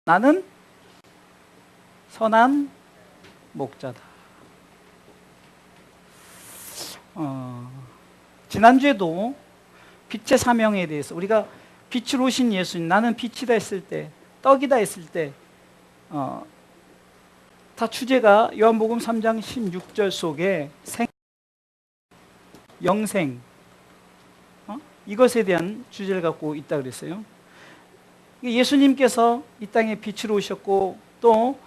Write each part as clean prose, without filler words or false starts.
나는 선한 목자다. 지난주에도 빛의 사명에 대해서 우리가 빛으로 오신 예수님, 나는 빛이다 했을 때, 떡이다 했을 때, 다 주제가 요한복음 3장 16절 속에 영생, 이것에 대한 주제를 갖고 있다 그랬어요. 예수님께서 이 땅에 빛으로 오셨고 또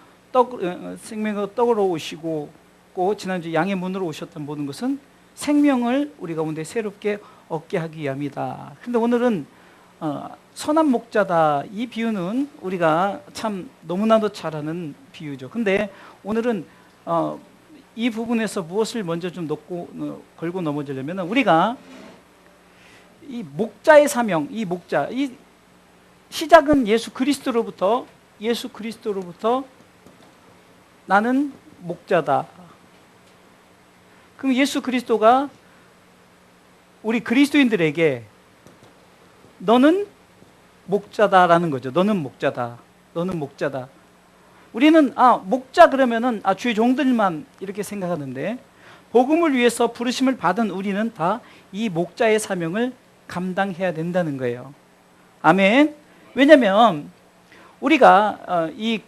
생명의 떡으로 오시고 지난주 양의 문으로 오셨던 모든 것은 생명을 우리 가운데 새롭게 얻게 하기 위함이다. 그런데 오늘은 선한 목자다, 이 비유는 우리가 참 너무나도 잘 아는 비유죠. 근데 오늘은 이 부분에서 무엇을 먼저 좀 걸고 넘어지려면, 우리가 이 목자의 사명, 이 목자, 이 시작은 예수 그리스도로부터 나는 목자다. 그럼 예수 그리스도가 우리 그리스도인들에게 너는 목자다라는 거죠. 너는 목자다. 우리는 목자 그러면은 주의 종들만 이렇게 생각하는데, 복음을 위해서 부르심을 받은 우리는 다 이 목자의 사명을 감당해야 된다는 거예요. 아멘. 왜냐하면 우리가 이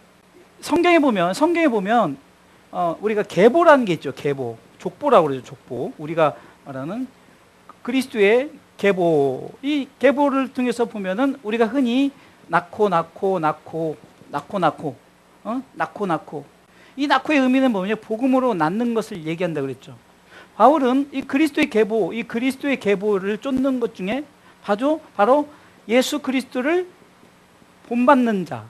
성경에 보면 우리가 계보라는 게 있죠. 계보, 족보라고 그러죠. 족보. 우리가 말하는 그리스도의 계보. 이 계보를 통해서 보면은 우리가 흔히 낳고 이 낳고의 의미는 뭐냐? 복음으로 낳는 것을 얘기한다 그랬죠. 바울은 이 그리스도의 계보를 쫓는 것 중에 바로 예수 그리스도를 본받는 자,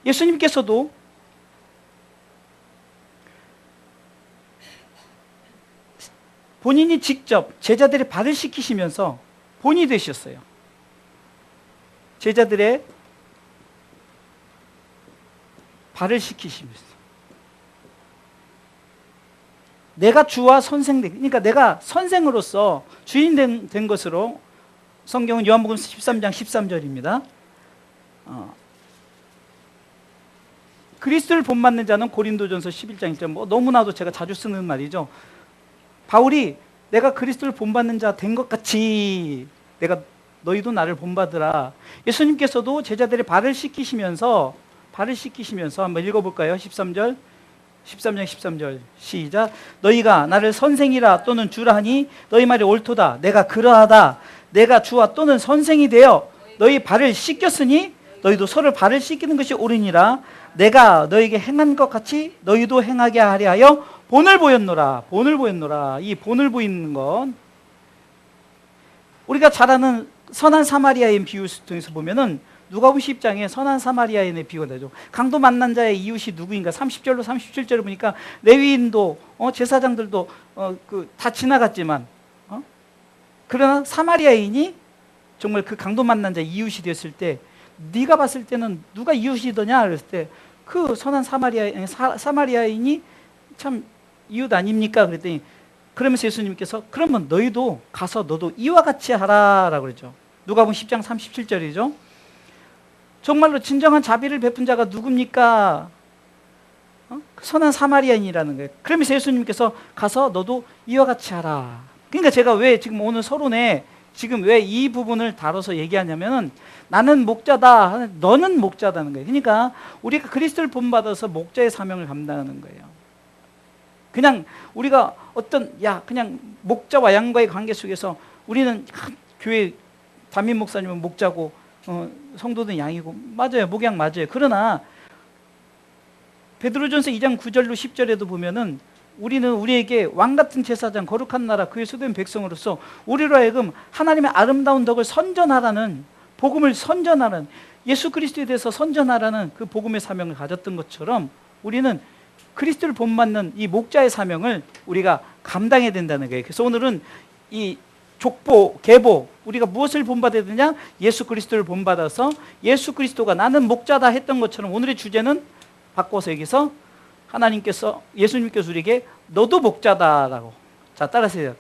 예수님께서도 본인이 직접 제자들의 발을 씻기시면서 본이 되셨어요. 제자들의 발을 씻기시면서 내가 주와 그러니까 내가 선생으로서 주인 된 것으로, 성경은 요한복음 13장 13절입니다. 그리스도를 본받는 자는 고린도전서 11장 1절, 너무나도 제가 자주 쓰는 말이죠. 바울이 내가 그리스도를 본받는 자 된 것 같이 너희도 나를 본받으라. 예수님께서도 제자들의 발을 씻기시면서 한번 읽어볼까요? 13장 13절 시작. 너희가 나를 선생이라 또는 주라 하니 너희 말이 옳도다. 내가 그러하다. 내가 주와 또는 선생이 되어 너희 발을 씻겼으니 너희도 서로 발을 씻기는 것이 옳으니라. 내가 너에게 행한 것 같이 너희도 행하게 하려 하여 본을 보였노라. 이 본을 보이는 건 우리가 잘 아는 선한 사마리아인 비유 통해서 보면은 누가복음 10장에 선한 사마리아인의 비유가 되죠. 강도 만난 자의 이웃이 누구인가? 30절로 37절을 보니까 레위인도 제사장들도 다 지나갔지만 그러나 사마리아인이 정말 그 강도 만난 자의 이웃이 됐을 때, 네가 봤을 때는 누가 이웃이더냐 그랬을 때 그 선한 사마리아인이 참 이웃 아닙니까? 그랬더니, 그러면서 예수님께서 그러면 너희도 가서 너도 이와 같이 하라라고 그랬죠. 누가복음 10장 37절이죠. 정말로 진정한 자비를 베푼 자가 누굽니까? 선한 사마리아인이라는 거예요. 그러면서 예수님께서 가서 너도 이와 같이 하라. 그러니까 제가 왜 지금 오늘 서론에 지금 왜 이 부분을 다뤄서 얘기하냐면은, 나는 목자다, 너는 목자다는 거예요. 그러니까 우리가 그리스도를 본받아서 목자의 사명을 감당하는 거예요. 그냥 우리가 그냥 목자와 양과의 관계 속에서 우리는 교회 담임 목사님은 목자고 성도는 양이고, 맞아요. 목양 맞아요. 그러나 베드로전서 2장 9절로 10절에도 보면은 우리는 우리에게 왕같은 제사장, 거룩한 나라, 그의 소된 백성으로서 우리로 하여금 하나님의 아름다운 덕을 선전하라는, 복음을 선전하는, 예수 그리스도에 대해서 선전하라는 그 복음의 사명을 가졌던 것처럼 우리는 그리스도를 본받는 이 목자의 사명을 우리가 감당해야 된다는 거예요. 그래서 오늘은 이 족보, 계보, 우리가 무엇을 본받아야 되냐? 예수 그리스도를 본받아서 예수 그리스도가 나는 목자다 했던 것처럼, 오늘의 주제는 바꿔서 여기서 예수님께서 우리에게 너도 목자다라고. 자, 따라하세요.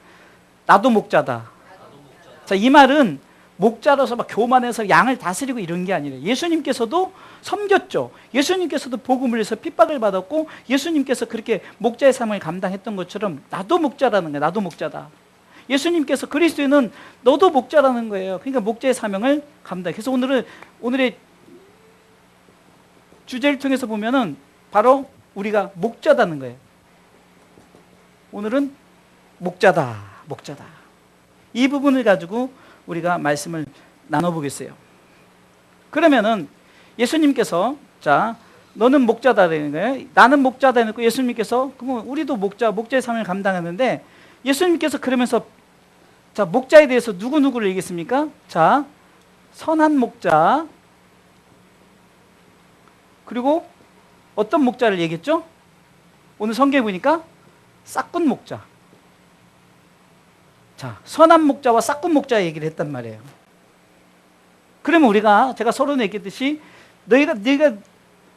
나도 목자다. 자, 이 말은 목자로서 막 교만해서 양을 다스리고 이런 게 아니라 예수님께서도 섬겼죠. 예수님께서도 복음을 위해서 핍박을 받았고 예수님께서 그렇게 목자의 삶을 감당했던 것처럼 나도 목자라는 거야. 나도 목자다. 예수님께서 그리스도인은 너도 목자라는 거예요. 그러니까 목자의 사명을 감당. 그래서 오늘의 주제를 통해서 보면은 바로 우리가 목자다는 거예요. 오늘은 목자다. 이 부분을 가지고 우리가 말씀을 나눠보겠어요. 그러면은 예수님께서 자, 너는 목자다라는 거예요. 나는 목자다 해놓고 예수님께서 그러면 우리도 목자의 삶을 감당하는데 예수님께서 그러면서 자, 목자에 대해서 누구누구를 얘기했습니까? 자, 선한 목자 그리고 어떤 목자를 얘기했죠? 오늘 성경에 보니까 싹군 목자. 자, 선한 목자와 싹군 목자 얘기를 했단 말이에요. 그러면 제가 서론에 얘기했듯이 너희가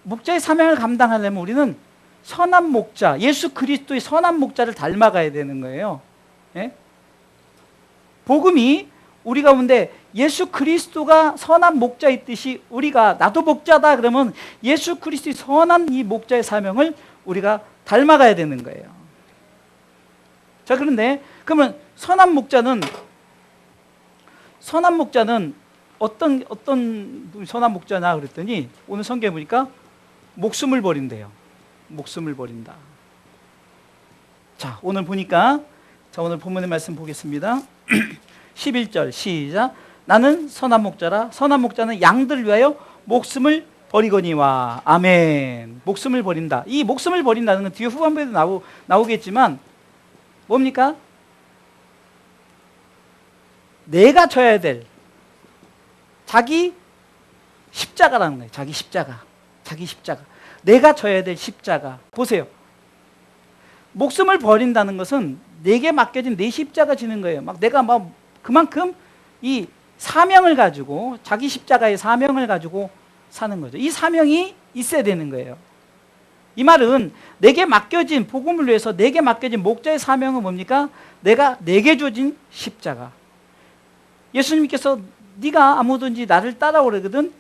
목자의 사명을 감당하려면 우리는 선한 목자, 예수 그리스도의 선한 목자를 닮아가야 되는 거예요. 예? 복음이 우리 가운데 예수 그리스도가 선한 목자있듯이 우리가 나도 목자다 그러면 예수 그리스도의 선한 이 목자의 사명을 우리가 닮아가야 되는 거예요. 자, 그런데 그러면 선한 목자는 어떤 선한 목자냐 그랬더니 오늘 성경에 보니까 목숨을 버린대요. 목숨을 버린다. 자, 오늘 보니까 오늘 본문의 말씀 보겠습니다. 11절 시작. 나는 선한 목자라. 선한 목자는 양들을 위하여 목숨을 버리거니와. 아멘. 목숨을 버린다. 이 목숨을 버린다는 건 뒤에 후반부에도 나오겠지만 뭡니까? 내가 져야 될 자기 십자가라는 거예요. 자기 십자가. 내가 져야 될 십자가. 보세요. 목숨을 버린다는 것은 내게 맡겨진 내 십자가 지는 거예요. 내가 그만큼 이 사명을 가지고 자기 십자가의 사명을 가지고 사는 거죠. 이 사명이 있어야 되는 거예요. 이 말은 내게 맡겨진 복음을 위해서 내게 맡겨진 목자의 사명은 뭡니까? 내게 주어진 십자가. 예수님께서 네가 아무든지 나를 따라오려거든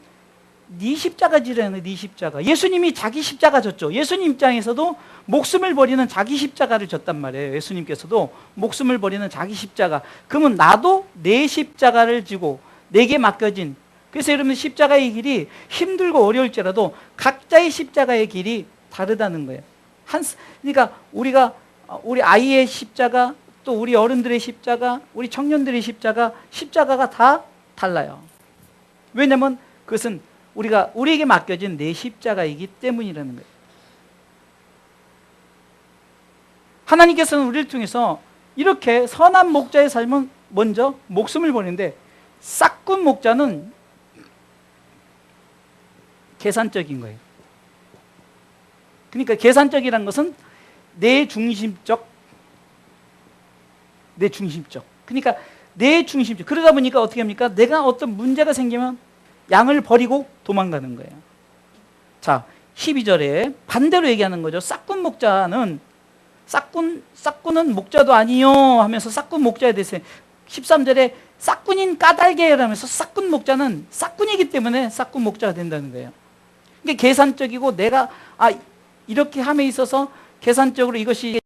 네 십자가 지라는 네 십자가. 예수님이 자기 십자가 졌죠. 예수님 입장에서도 목숨을 버리는 자기 십자가를 졌단 말이에요. 예수님께서도 목숨을 버리는 자기 십자가. 그러면 나도 내 십자가를 지고 내게 맡겨진, 그래서 여러분 십자가의 길이 힘들고 어려울지라도 각자의 십자가의 길이 다르다는 거예요. 그러니까 우리 아이의 십자가, 또 우리 어른들의 십자가, 우리 청년들의 십자가가 다 달라요. 왜냐하면 그것은 우리에게 맡겨진 내 십자가이기 때문이라는 거예요. 하나님께서는 우리를 통해서 이렇게 선한 목자의 삶은 먼저 목숨을 버리는데 싹군 목자는 계산적인 거예요. 그러니까 계산적이라는 것은 내 중심적. 그러니까 내 중심적. 그러다 보니까 어떻게 합니까? 내가 어떤 문제가 생기면 양을 버리고 도망가는 거예요. 자, 12절에 반대로 얘기하는 거죠. 싹군 목자는 싹군은 목자도 아니요 하면서 싹군 목자에 대해서 13절에 싹군인 까닭이라면서 싹군 목자는 싹군이기 때문에 싹군 목자가 된다는 거예요. 그러니까 계산적이고 내가 이렇게 함에 있어서 계산적으로 이것이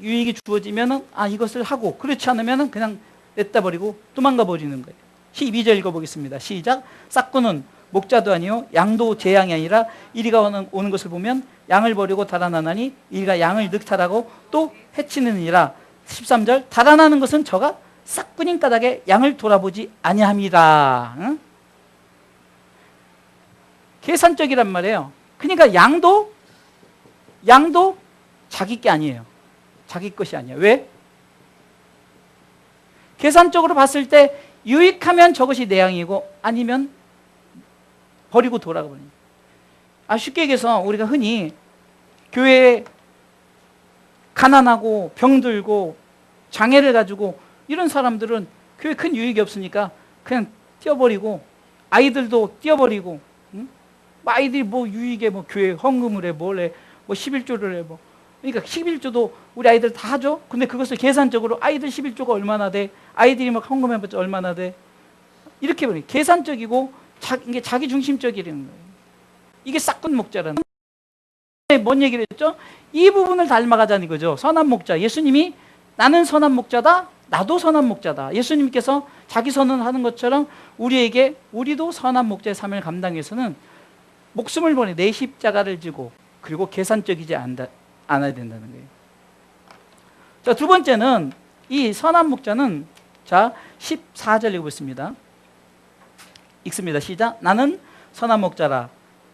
유익이 주어지면은 이것을 하고 그렇지 않으면은 그냥 냈다 버리고 도망가 버리는 거예요. 12절 읽어보겠습니다. 시작. 싹군은 목자도 아니요 양도 제 양이 아니라 이리가 오는 것을 보면 양을 버리고 달아나나니 이리가 양을 늑탈하고 또 해치느니라. 13절 달아나는 것은 저가 싹군인 까닭에 양을 돌아보지 아니함이라. 응? 계산적이란 말이에요. 그러니까 양도 자기 게 아니에요. 자기 것이 아니에요. 왜? 계산적으로 봤을 때 유익하면 저것이 내 양이고 아니면 버리고 돌아가 버립니다. 쉽게 얘기해서 우리가 흔히 교회에 가난하고 병들고 장애를 가지고 이런 사람들은 교회에 큰 유익이 없으니까 그냥 띄어버리고 아이들도 띄어버리고 아이들이 유익에 교회 헌금을 해 뭘 해 11조를 해 그러니까 11조도 우리 아이들 다 하죠. 근데 그것을 계산적으로 아이들 11조가 얼마나 돼? 아이들이 막 헌금해봤자 얼마나 돼? 이렇게 보니 계산적이고 이게 자기 중심적이라는 거예요. 이게 싹군 목자라는 거예요. 뭔 얘기를 했죠? 이 부분을 닮아가자는 거죠. 선한 목자. 예수님이 나는 선한 목자다. 나도 선한 목자다. 예수님께서 자기 선언하는 것처럼 우리도 선한 목자의 삶을 감당하기 위해서는 목숨을 버려 내 십자가를 지고 그리고 계산적이지 않아야 된다는 거예요. 자, 두 번째는 이 선한 목자는 자 14절 읽어보겠습니다. 읽습니다. 시작. 나는 선한 목자라.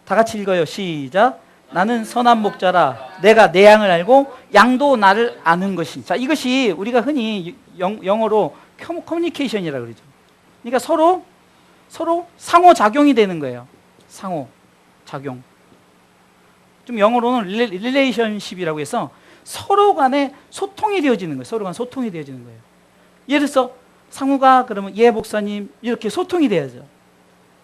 다 같이 읽어요. 시작. 나는 선한 목자라. 내가 내 양을 알고 양도 나를 아는 것이니. 자, 이것이 우리가 흔히 영어로 커뮤니케이션이라고 그러죠. 그러니까 서로 상호작용이 되는 거예요. 상호작용. 좀 영어로는 릴레이션십이라고 해서 서로 간에 소통이 되어지는 거예요. 서로 간 소통이 되어지는 거예요. 예를 들어서 상우가 그러면 예 목사님 이렇게 소통이 돼야죠.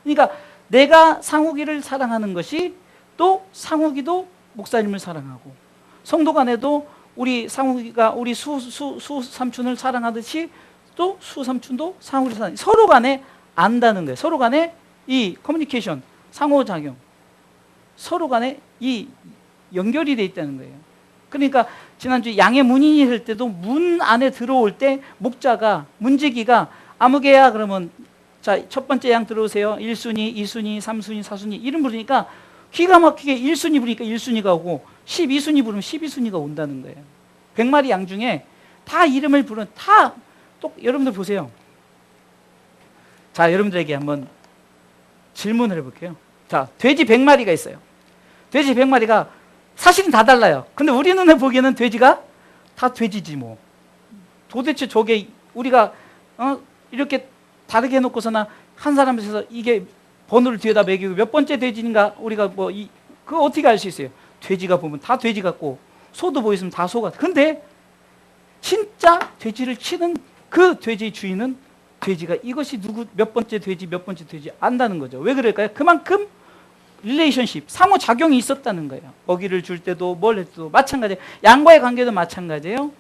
그러니까 내가 상욱이를 사랑하는 것이 또 상욱이도 목사님을 사랑하고 성도 간에도 우리 상욱이가 우리 수삼촌을 사랑하듯이 또 수삼촌도 상욱이를 사랑해요. 서로 간에 안다는 거예요. 서로 간에 이 커뮤니케이션, 상호작용, 서로 간에 이 연결이 돼 있다는 거예요. 그러니까 지난주 양의 문인이 할 때도 문 안에 들어올 때 목자가 문지기가 아무개야 그러면 자, 첫 번째 양 들어오세요. 1순위, 2순위, 3순위, 4순위 이름 부르니까 기가 막히게 1순위 부르니까 1순위가 오고 12순위 부르면 12순위가 온다는 거예요. 100마리 양 중에 다 이름을 부르는 여러분들 보세요. 자, 여러분들에게 한번 질문을 해볼게요. 자, 돼지 100마리가 있어요. 돼지 100마리가 사실은 다 달라요. 근데 우리 눈에 보기에는 돼지가 다 돼지지 뭐. 도대체 저게 우리가 이렇게 다르게 해놓고서나 한 사람에서 이게 번호를 뒤에다 매기고 몇 번째 돼지인가 우리가 그거 어떻게 알 수 있어요? 돼지가 보면 다 돼지 같고 소도 보이면 다 소 같아. 근데 진짜 돼지를 치는 그 돼지의 주인은 돼지가 이것이 몇 번째 돼지 안다는 거죠. 왜 그럴까요? 그만큼 릴레이션십, 상호작용이 있었다는 거예요. 먹이를 줄 때도 뭘 해도 마찬가지예요. 양과의 관계도 마찬가지예요.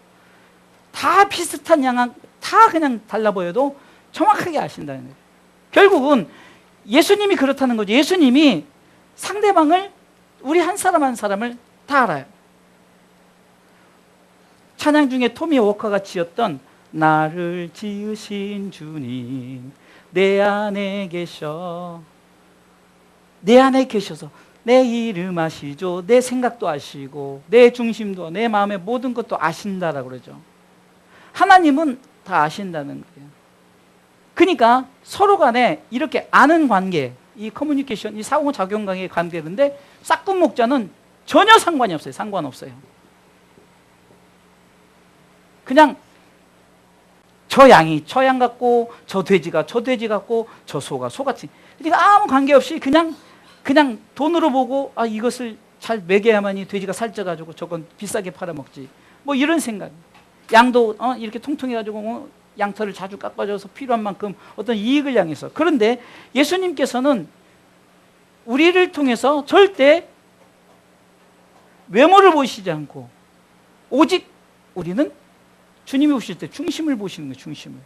다 비슷한 양은 다 그냥 달라 보여도 정확하게 아신다는 거예요. 결국은 예수님이 그렇다는 거죠. 예수님이 상대방을 우리 한 사람 한 사람을 다 알아요. 찬양 중에 토미 워커가 지었던 나를 지으신 주님 내 안에 계셔 내 안에 계셔서 내 이름 아시죠. 내 생각도 아시고 내 중심도 내 마음의 모든 것도 아신다라고 그러죠. 하나님은 다 아신다는 거예요. 그러니까 서로 간에 이렇게 아는 관계, 이 커뮤니케이션, 이 상호작용 관계의 관계인데 싹군 목자는 전혀 상관이 없어요. 상관없어요. 그냥 저 양이 저 양 같고 저 돼지가 저 돼지 같고 저 소가 소같이 그러니까 아무 관계없이 그냥 돈으로 보고 이것을 잘 먹여야만이 돼지가 살쪄가지고 저건 비싸게 팔아먹지 뭐 이런 생각. 양도 이렇게 통통해가지고 양털을 자주 깎아줘서 필요한 만큼 어떤 이익을 향해서. 그런데 예수님께서는 우리를 통해서 절대 외모를 보시지 않고 오직 우리는 주님이 오실 때 중심을 보시는 거예요. 중심을.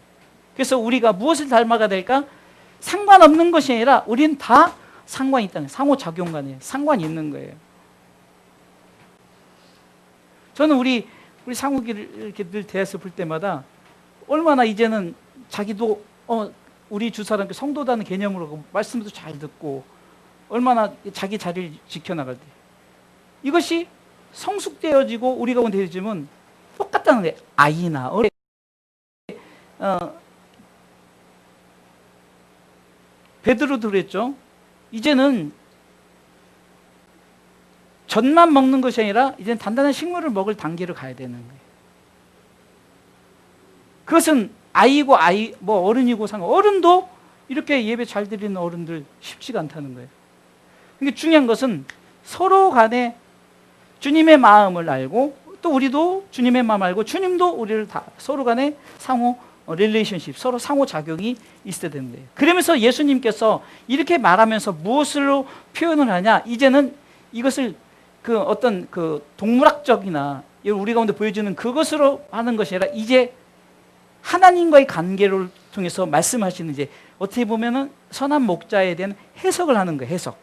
그래서 우리가 무엇을 닮아가 될까? 상관없는 것이 아니라 우리는 다 상관이 있다는 거예요. 상호작용 간에 상관이 있는 거예요. 저는 우리 상욱이를 이렇게 늘 대해서 볼 때마다 얼마나 이제는 자기도 우리 주 사람께 성도다는 개념으로 말씀도 잘 듣고 얼마나 자기 자리를 지켜나갈 때 이것이 성숙되어지고 우리 가운데 되어지면 똑같다는 거예요. 아이나 어린 베드로도 그랬죠. 이제는 젖만 먹는 것이 아니라 이제는 단단한 식물을 먹을 단계로 가야 되는 거예요. 그것은 아이고 어른이고 어른도 이렇게 예배 잘 드리는 어른들 쉽지가 않다는 거예요. 그러니까 중요한 것은 서로 간에 주님의 마음을 알고 또 우리도 주님의 마음 알고 주님도 우리를 다 서로 간에 상호 릴레이션십 서로 상호작용이 있어야 되는 거예요. 그러면서 예수님께서 이렇게 말하면서 무엇으로 표현을 하냐? 이제는 이것을 그 어떤 그 동물학적이나 우리 가운데 보여주는 그것으로 하는 것이 아니라 이제 하나님과의 관계를 통해서 말씀하시는 이제 어떻게 보면은 선한 목자에 대한 해석을 하는 거예요. 해석.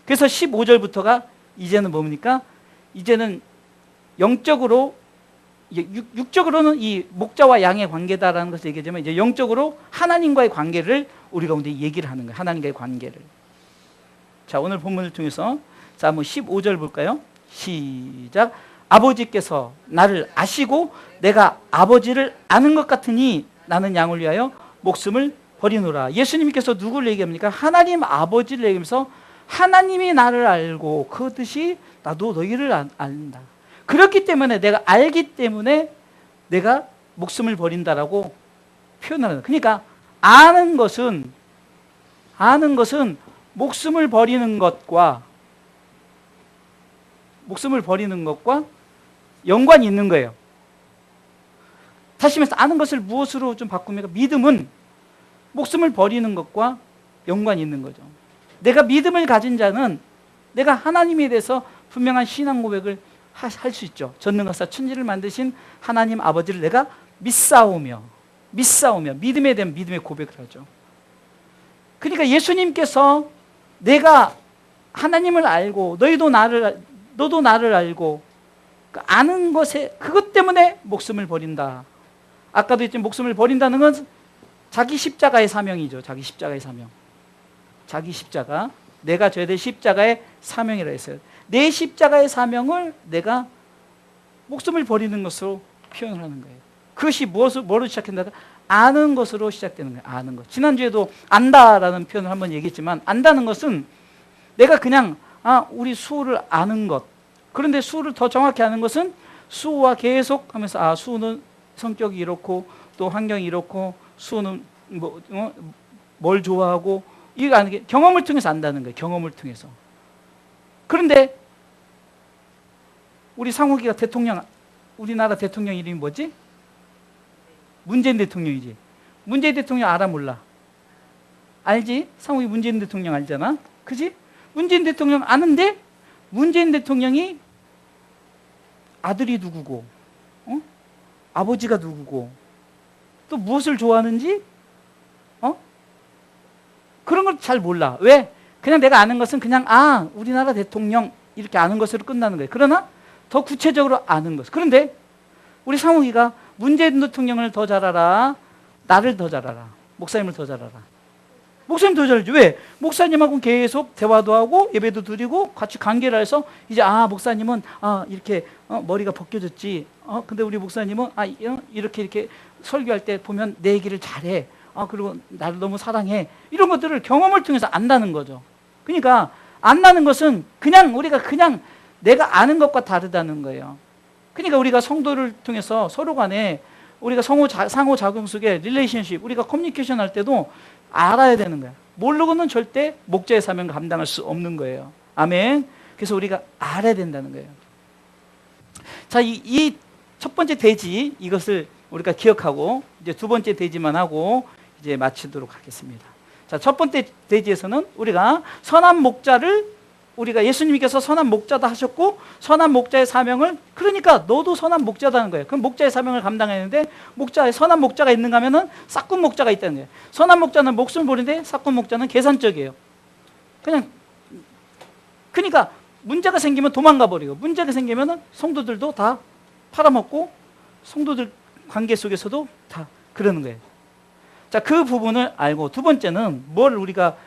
그래서 15절부터가 이제는 뭡니까? 이제는 영적으로 육적으로는 이 목자와 양의 관계다라는 것을 얘기하지만 이제 영적으로 하나님과의 관계를 우리 가운데 얘기를 하는 거예요. 하나님과의 관계를. 자, 오늘 본문을 통해서 자, 한번 15절 볼까요? 시작. 아버지께서 나를 아시고 내가 아버지를 아는 것 같으니 나는 양을 위하여 목숨을 버리노라. 예수님께서 누구를 얘기합니까? 하나님 아버지를 얘기하면서 하나님이 나를 알고 그것이 나도 너희를 안다. 그렇기 때문에 내가 알기 때문에 내가 목숨을 버린다라고 표현하는 거예요. 그러니까 아는 것은 목숨을 버리는 것과 연관이 있는 거예요. 다시 말해서 아는 것을 무엇으로 좀 바꿉니까? 믿음은 목숨을 버리는 것과 연관이 있는 거죠. 내가 믿음을 가진 자는 내가 하나님에 대해서 분명한 신앙 고백을 할 수 있죠. 전능하사 천지를 만드신 하나님 아버지를 내가 믿사오며 믿음에 대한 믿음의 고백을 하죠. 그러니까 예수님께서 내가 하나님을 알고 너도 나를 알고 아는 것에 그것 때문에 목숨을 버린다. 아까도 했지만 목숨을 버린다는 건 자기 십자가의 사명이죠. 자기 십자가의 사명. 자기 십자가. 내가 져야 될 십자가의 사명이라 했어요. 내 십자가의 사명을 내가 목숨을 버리는 것으로 표현을 하는 거예요. 그것이 뭐로 시작한다? 아는 것으로 시작되는 거예요. 아는 것. 지난주에도 안다라는 표현을 한번 얘기했지만 안다는 것은 내가 그냥 우리 수호를 아는 것. 그런데 수호를 더 정확히 아는 것은 수호와 계속 하면서 수호는 성격이 이렇고 또 환경이 이렇고 수호는 뭘 좋아하고 이거 아는 게 경험을 통해서 안다는 거예요. 경험을 통해서. 그런데 우리 상욱이가 우리나라 대통령 이름이 뭐지? 문재인 대통령이지. 문재인 대통령 알아 몰라? 알지? 상욱이 문재인 대통령 알잖아? 그지? 문재인 대통령 아는데 문재인 대통령이 아들이 누구고 아버지가 누구고 또 무엇을 좋아하는지 그런 걸 잘 몰라. 왜? 그냥 내가 아는 것은 그냥 우리나라 대통령 이렇게 아는 것으로 끝나는 거예요. 그러나 더 구체적으로 아는 것. 그런데 우리 상욱이가 문재인 대통령을 더 잘 알아? 나를 더 잘 알아? 목사님을 더 잘 알아? 목사님 더 잘 알지. 왜? 목사님하고 계속 대화도 하고 예배도 드리고 같이 관계를 해서 이제 목사님은 이렇게 머리가 벗겨졌지. 근데 우리 목사님은 이렇게 설교할 때 보면 내 얘기를 잘해. 그리고 나를 너무 사랑해. 이런 것들을 경험을 통해서 안다는 거죠. 그러니까 안다는 것은 우리가 내가 아는 것과 다르다는 거예요. 그러니까 우리가 성도를 통해서 서로 간에 우리가 상호 작용 속에 릴레이션십, 우리가 커뮤니케이션 할 때도 알아야 되는 거야. 모르고는 절대 목자의 사명을 감당할 수 없는 거예요. 아멘. 그래서 우리가 알아야 된다는 거예요. 자, 이 첫 번째 대지, 이것을 우리가 기억하고 이제 두 번째 대지만 하고 이제 마치도록 하겠습니다. 자, 첫 번째 대지에서는 우리가 선한 목자를 우리가 예수님께서 선한 목자다 하셨고 선한 목자의 사명을 그러니까 너도 선한 목자다는 거예요. 그럼 목자의 사명을 감당했는데 선한 목자가 있는가 하면은 싹군 목자가 있다는 거예요. 선한 목자는 목숨을 버리는데 싹군 목자는 계산적이에요. 그러니까 문제가 생기면 도망가 버리고 문제가 생기면은 성도들도 다 팔아먹고 성도들 관계 속에서도 다 그러는 거예요. 자, 그 부분을 알고 두 번째는 뭘 우리가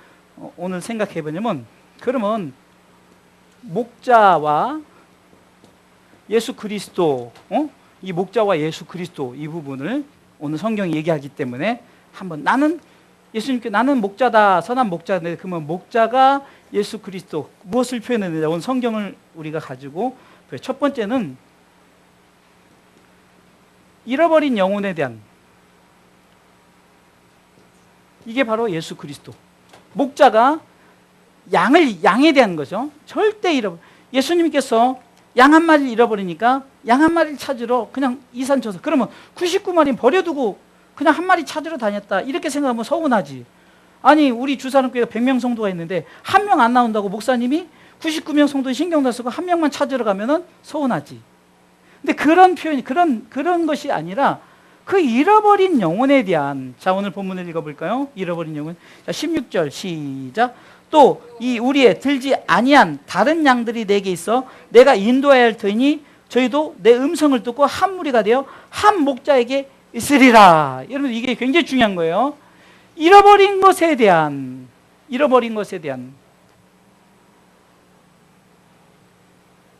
오늘 생각해 보냐면 그러면 목자와 예수 그리스도, 이 목자와 예수 그리스도 이 부분을 오늘 성경이 얘기하기 때문에 한번 예수님께 나는 목자다, 선한 목자인데 그러면 목자가 예수 그리스도 무엇을 표현했느냐 오늘 성경을 우리가 가지고 첫 번째는 잃어버린 영혼에 대한 이게 바로 예수 그리스도. 목자가 양에 대한 거죠. 절대 예수님께서 양 한 마리를 잃어버리니까 양 한 마리를 찾으러 그냥 이산쳐서 그러면 99마리 버려두고 그냥 한 마리 찾으러 다녔다 이렇게 생각하면 서운하지. 아니 우리 주사람교회가 100명 성도가 있는데 한 명 안 나온다고 목사님이 99명 성도에 신경도 안 쓰고 한 명만 찾으러 가면은 서운하지. 근데 그런 표현이, 그런 것이 아니라 그 잃어버린 영혼에 대한, 자, 오늘 본문을 읽어볼까요? 잃어버린 영혼. 자, 16절 시작. 또 이 우리의 들지 아니한 다른 양들이 내게 있어 내가 인도해야 할 터이니 저희도 내 음성을 듣고 한 무리가 되어 한 목자에게 있으리라. 여러분, 이게 굉장히 중요한 거예요. 잃어버린 것에 대한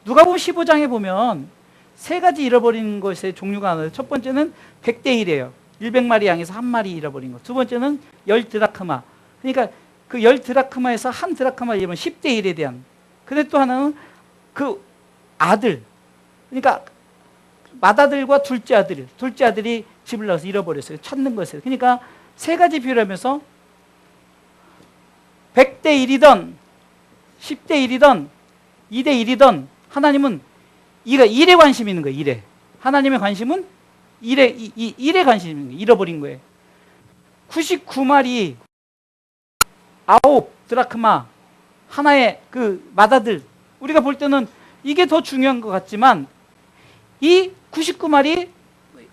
누가복음 15장에 보면 세 가지 잃어버린 것의 종류가 나와요. 첫 번째는 100대 1이에요. 100마리 양에서 한 마리 잃어버린 것. 두 번째는 10드라크마. 그러니까 그 10드라크마에서 한 드라크마 잃으면 10대 1에 대한. 근데 또 하나는 그 아들. 그러니까 맏아들과 둘째 아들이 집을 나가서 잃어버렸어요. 찾는 것이에요. 그러니까 세 가지 비유를 하면서 100대 1이든 10대 1이든 2대 1이든 하나님은 일에 관심이 있는 거예요. 일에. 하나님의 관심은 일에 관심이 있는 거예요. 잃어버린 거예요. 99마리 9 드라크마 하나의 그 맏아들, 우리가 볼 때는 이게 더 중요한 것 같지만 이 99마리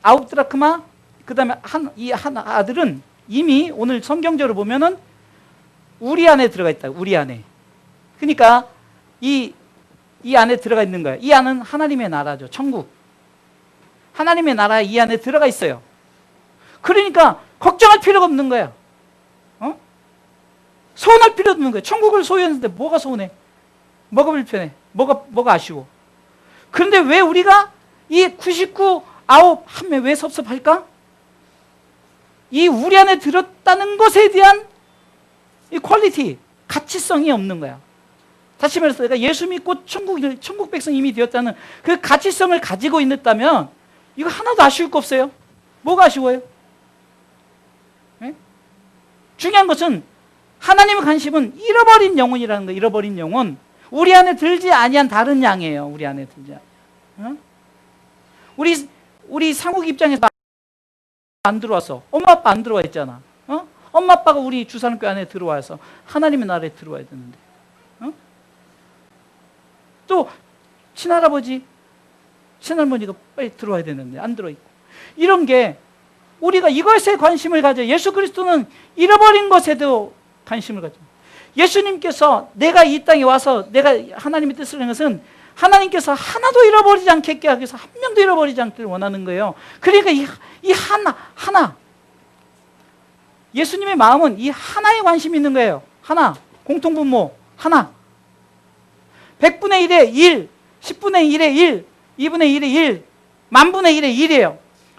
9 드라크마 그 다음에 한 아들은 이미 오늘 성경적으로 보면은 우리 안에 들어가 있다. 우리 안에. 그러니까 이 안에 들어가 있는 거예요. 이 안은 하나님의 나라죠. 천국. 하나님의 나라에 이 안에 들어가 있어요. 그러니까 걱정할 필요가 없는 거야. 서운할 필요도 없는 거예요. 천국을 소유했는데 뭐가 서운해? 뭐가 불편해? 뭐가 아쉬워? 그런데 왜 우리가 이 99, 9 하면 왜 섭섭할까? 이 우리 안에 들었다는 것에 대한 이 퀄리티, 가치성이 없는 거야. 다시 말해서 내가 예수 믿고 천국 백성이 이미 되었다는 그 가치성을 가지고 있다면 이거 하나도 아쉬울 거 없어요. 뭐가 아쉬워요? 네? 중요한 것은 하나님의 관심은 잃어버린 영혼이라는 거예요. 잃어버린 영혼. 우리 안에 들지 아니한 다른 양이에요. 우리 안에 들지 아니한. 우리 상욱 입장에서 안 들어왔어. 엄마 아빠 안 들어와 있잖아. 엄마 아빠가 우리 주사님교 안에 들어와서 하나님의 나라에 들어와야 되는데. 또 친할아버지, 친할머니가 빨리 들어와야 되는데 안 들어있고. 이런 게 우리가 이것에 관심을 가져. 예수 그리스도는 잃어버린 것에도 관심을 가져. 예수님께서 내가 이 땅에 와서 내가 하나님의 뜻을 하는 것은 하나님께서 하나도 잃어버리지 않게 하기 위해서 한 명도 잃어버리지 않기를 원하는 거예요. 그러니까 이 하나. 예수님의 마음은 이 하나에 관심이 있는 거예요. 하나. 공통분모. 하나. 100분의 1에 1, 10분의 1에 1, 2분의 1에 1, 만분의 1에 1이에요.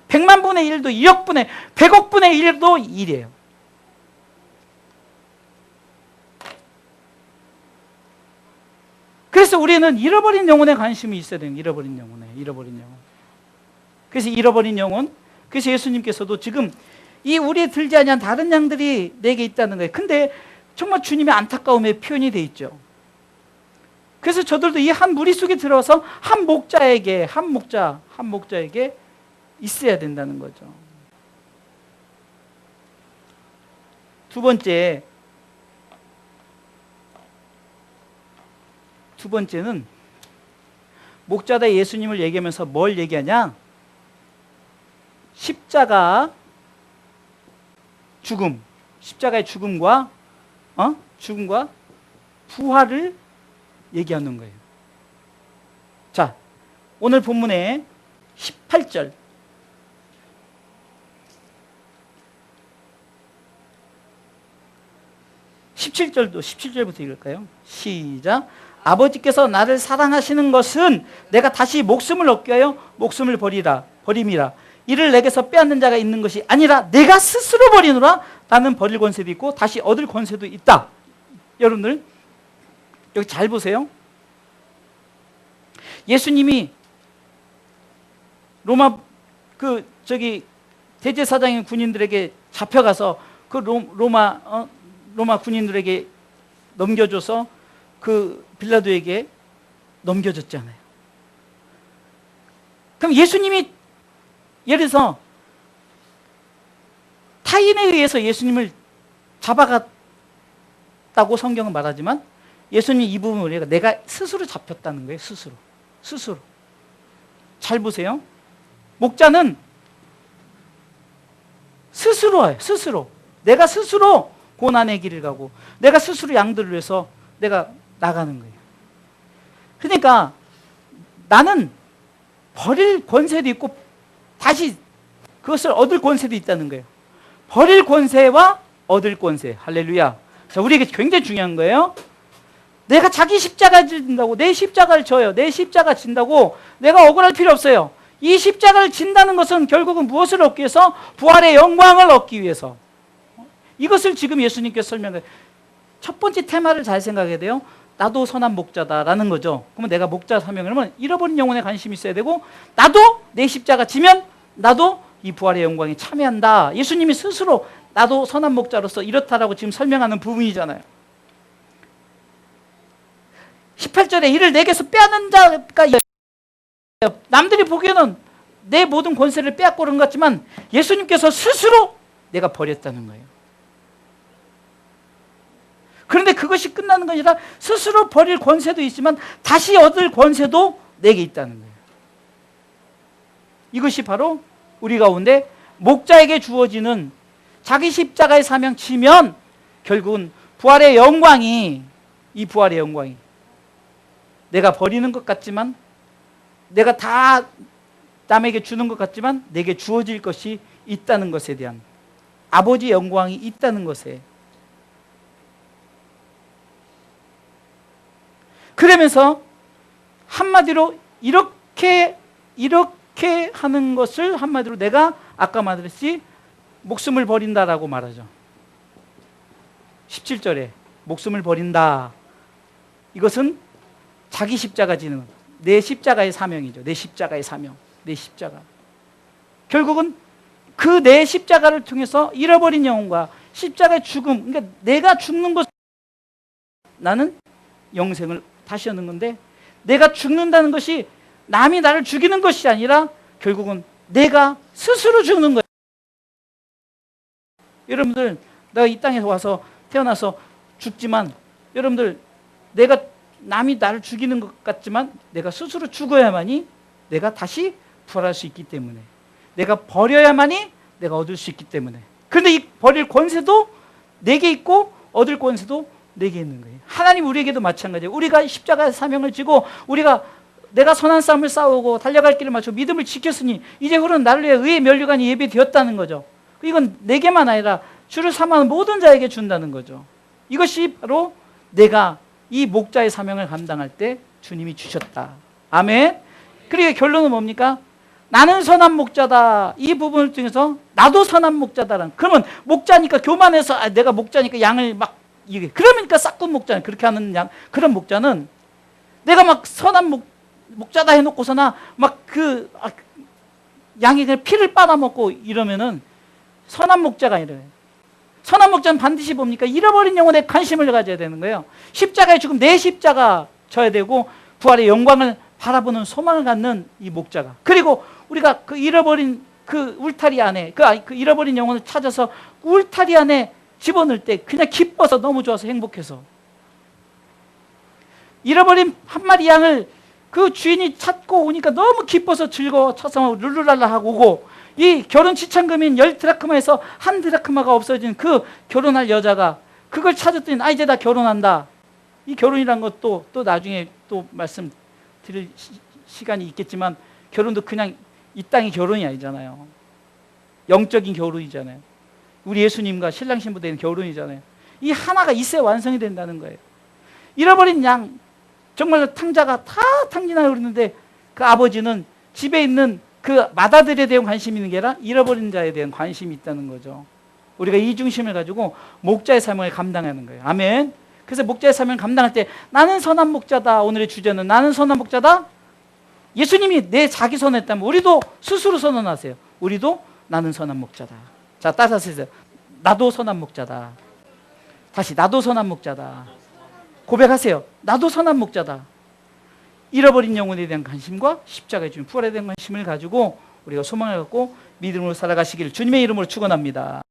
100만분의 1도 2억분의, 100억분의 1도 1이에요. 그래서 우리는 잃어버린 영혼에 관심이 있어야 돼요. 잃어버린 영혼. 그래서 잃어버린 영혼. 그래서 예수님께서도 지금 이 우리에 들지 아니한 다른 양들이 내게 있다는 거예요. 근데 정말 주님의 안타까움에 표현이 돼 있죠. 그래서 저들도 이 한 무리 속에 들어와서 한 목자에게 있어야 된다는 거죠. 두 번째는 목자다 예수님을 얘기하면서 뭘 얘기하냐? 십자가의 죽음과 부활을 얘기하는 거예요. 자, 오늘 본문의 18절. 17절부터 읽을까요? 시작. 아버지께서 나를 사랑하시는 것은 내가 다시 목숨을 얻게 하여 목숨을 버림이라. 이를 내게서 빼앗는 자가 있는 것이 아니라 내가 스스로 버리노라. 나는 버릴 권세도 있고 다시 얻을 권세도 있다. 여러분들 여기 잘 보세요. 예수님이 로마 대제사장의 군인들에게 잡혀가서 그 로마 군인들에게 넘겨줘서 그 빌라도에게 넘겨줬잖아요. 그럼 예수님이 예를 들어서 타인에 의해서 예수님을 잡아갔다고 성경은 말하지만 예수님 이 부분을 우리가 내가 스스로 잡혔다는 거예요. 스스로. 잘 보세요. 목자는 스스로예요. 스스로. 내가 스스로 고난의 길을 가고 내가 스스로 양들을 위해서 내가 나가는 거예요. 그러니까 나는 버릴 권세도 있고 다시 그것을 얻을 권세도 있다는 거예요. 버릴 권세와 얻을 권세. 할렐루야. 자, 우리에게 굉장히 중요한 거예요. 내가 자기 십자가를 진다고 내 십자가를 져요. 내 십자가 진다고 내가 억울할 필요 없어요. 이 십자가를 진다는 것은 결국은 무엇을 얻기 위해서? 부활의 영광을 얻기 위해서. 이것을 지금 예수님께서 설명해요. 첫 번째 테마를 잘 생각해야 돼요. 나도 선한 목자다라는 거죠. 그러면 내가 목자 사명을 하면 잃어버린 영혼에 관심이 있어야 되고 나도 내 십자가 지면 나도 이 부활의 영광에 참여한다. 예수님이 스스로 나도 선한 목자로서 이렇다라고 지금 설명하는 부분이잖아요. 18절에 이를 내게서 빼앗는 자가 남들이 보기에는 내 모든 권세를 빼앗고 그런 것 같지만 예수님께서 스스로 내가 버렸다는 거예요. 그런데 그것이 끝나는 게 아니라 스스로 버릴 권세도 있지만 다시 얻을 권세도 내게 있다는 거예요. 이것이 바로 우리 가운데 목자에게 주어지는 자기 십자가의 사명 치면 결국은 부활의 영광이 이 부활의 영광이 내가 버리는 것 같지만 내가 다 남에게 주는 것 같지만 내게 주어질 것이 있다는 것에 대한 아버지의 영광이 있다는 것에 그러면서 한마디로 이렇게 하는 것을 한마디로 내가 아까 말했듯이 목숨을 버린다라고 말하죠. 17절에 목숨을 버린다. 이것은 자기 십자가 지는 내 십자가의 사명이죠. 내 십자가의 사명. 내 십자가. 결국은 그 내 십자가를 통해서 잃어버린 영혼과 십자가의 죽음, 그러니까 내가 죽는 것 나는 영생을 다시 얻는 건데 내가 죽는다는 것이 남이 나를 죽이는 것이 아니라 결국은 내가 스스로 죽는 거예요. 여러분들 내가 이 땅에 와서 태어나서 죽지만 여러분들 내가 남이 나를 죽이는 것 같지만 내가 스스로 죽어야만이 내가 다시 부활할 수 있기 때문에 내가 버려야만이 내가 얻을 수 있기 때문에 그런데 이 버릴 권세도 내게 있고 얻을 권세도 내게 있는 거예요. 하나님 우리에게도 마찬가지예요. 우리가 십자가의 사명을 지고 우리가 내가 선한 싸움을 싸우고 달려갈 길을 맞추고 믿음을 지켰으니 이제 그런 나를 위해 의의 면류관이 예비되었다는 거죠. 이건 내게만 아니라 주를 사모하는 모든 자에게 준다는 거죠. 이것이 바로 내가 이 목자의 사명을 감당할 때 주님이 주셨다. 아멘. 그리고 결론은 뭡니까? 나는 선한 목자다. 이 부분을 통해서 나도 선한 목자다라는. 그러면 목자니까 교만해서 내가 목자니까 양을 막 이게 그러니까 싹군 목자는 그렇게 하는 양 그런 목자는 내가 막 선한 목자다 해놓고서나 막 양이 그냥 피를 빨아먹고 이러면은 선한 목자가 아니래요. 선한 목자는 반드시 뭡니까? 잃어버린 영혼에 관심을 가져야 되는 거예요. 십자가의 죽음, 내 십자가 져야 되고 부활의 영광을 바라보는 소망을 갖는 이 목자가. 그리고 우리가 그 잃어버린 그 울타리 안에 그 잃어버린 영혼을 찾아서 울타리 안에 집어넣을 때 그냥 기뻐서 너무 좋아서 행복해서 잃어버린 한 마리 양을 그 주인이 찾고 오니까 너무 기뻐서 즐거워 차상하고 룰루랄라 하고 오고 이 결혼 지참금인 10드라크마에서 한 드라크마가 없어진 그 결혼할 여자가 그걸 찾았더니 이제 다 결혼한다. 이 결혼이란 것도 또 나중에 또 말씀드릴 시간이 있겠지만 결혼도 그냥 이 땅의 결혼이 아니잖아요. 영적인 결혼이잖아요. 우리 예수님과 신랑 신부 되는 결혼이잖아요. 이 하나가 있어야 완성이 된다는 거예요. 잃어버린 양 정말 탕자가 다 탕진하고 그러는데 그 아버지는 집에 있는 그 맏아들에 대한 관심이 있는 게 아니라 잃어버린 자에 대한 관심이 있다는 거죠. 우리가 이 중심을 가지고 목자의 사명을 감당하는 거예요. 아멘. 그래서 목자의 사명을 감당할 때 나는 선한 목자다. 오늘의 주제는 나는 선한 목자다. 예수님이 내 자기 선언했다면 우리도 스스로 선언하세요. 우리도 나는 선한 목자다. 자, 따라서 하세요. 나도 선한 목자다. 다시 나도 선한 목자다. 고백하세요. 나도 선한 목자다. 잃어버린 영혼에 대한 관심과 십자가에 주신 부활에 대한 관심을 가지고 우리가 소망을 갖고 믿음으로 살아가시길 주님의 이름으로 축원합니다.